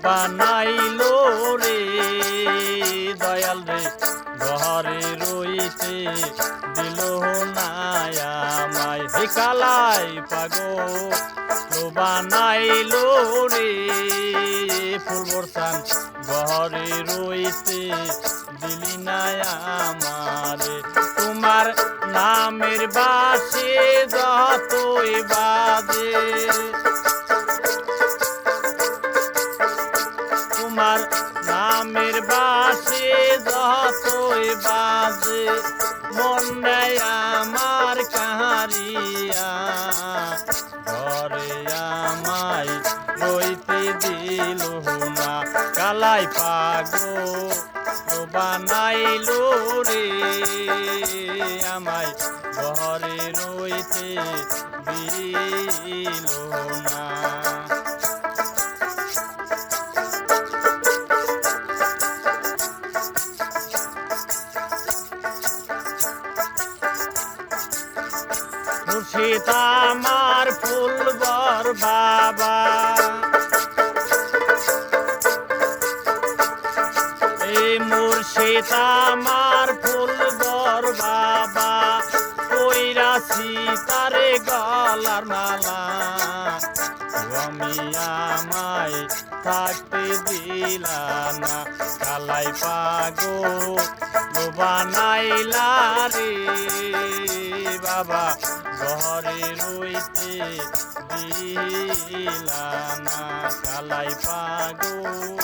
বানাইলো রে দয়াল রে ঘরে রইতে দিল না আমায় হে কালাই পাগল বানাইলো রে ফুল বর্ষান ঘরে রইতে দিলি না আমারে তোমার নামের বাসে যতই বাজে তোমার নামের বাসে যতই বাজে মন নেয় আমার কাহারিয়া ঘরে আমায় রইতে দিল না কালাই পাগল বানাইলো রে আমায় ঘরে রইতে দিল না মুর্শিদ আমার ফুলবর বাবা এই মুর্শিদ আমার ফুলবর বাবা কইরাছি তারে গলার মালা আমি আমায় থাকতে দিলা না কালাই পাগল বানাইলা রে বাবা ঘরে রইতে দিলা না কালাই পাগল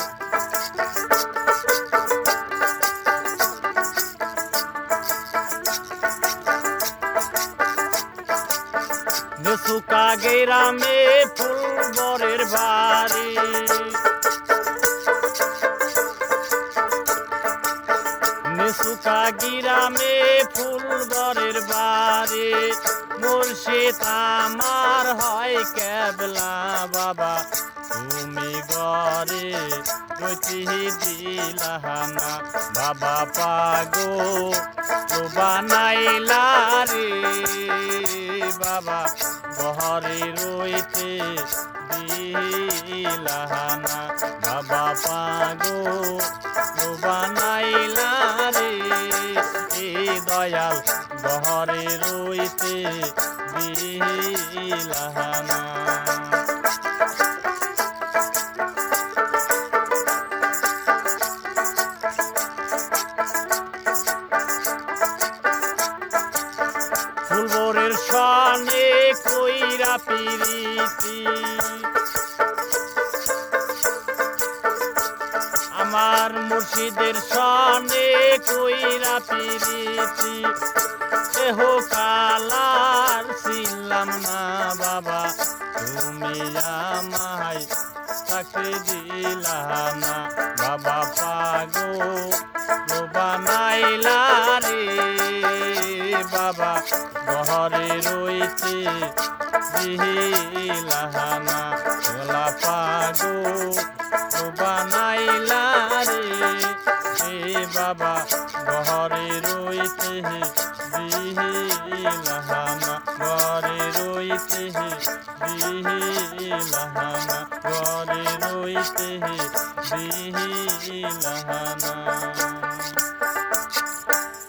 নেসুকা গেরামে ফুলবরের বাড়ি নেসুকা গিরামে ফুলবরের বাড়ি মুর্শিদ আমার হয় কেবলা বাবা তুমি ঘরে রইতে দিলা না বাবা পাগল বানাইলা রে বাবা ঘরে রইতে দিলা না বাবা পাগল বানাইলা রে দয়াল ঘরে রইতে দিলা না ফুলবরের সনে কইরা পিরিতি আমার মুর্শিদের সনে কইরা পিরিতি এহ কালার ছিলাম না বাবা তুমি আমায় তাকে দিলা না বাবা পাগল বানাইলা রে বাবা ঘরে রইতে দিলা না গলা পাগল বানাইলা রে বাবা ঘরে রইতে দিলা না ঘরে রইতে দিলা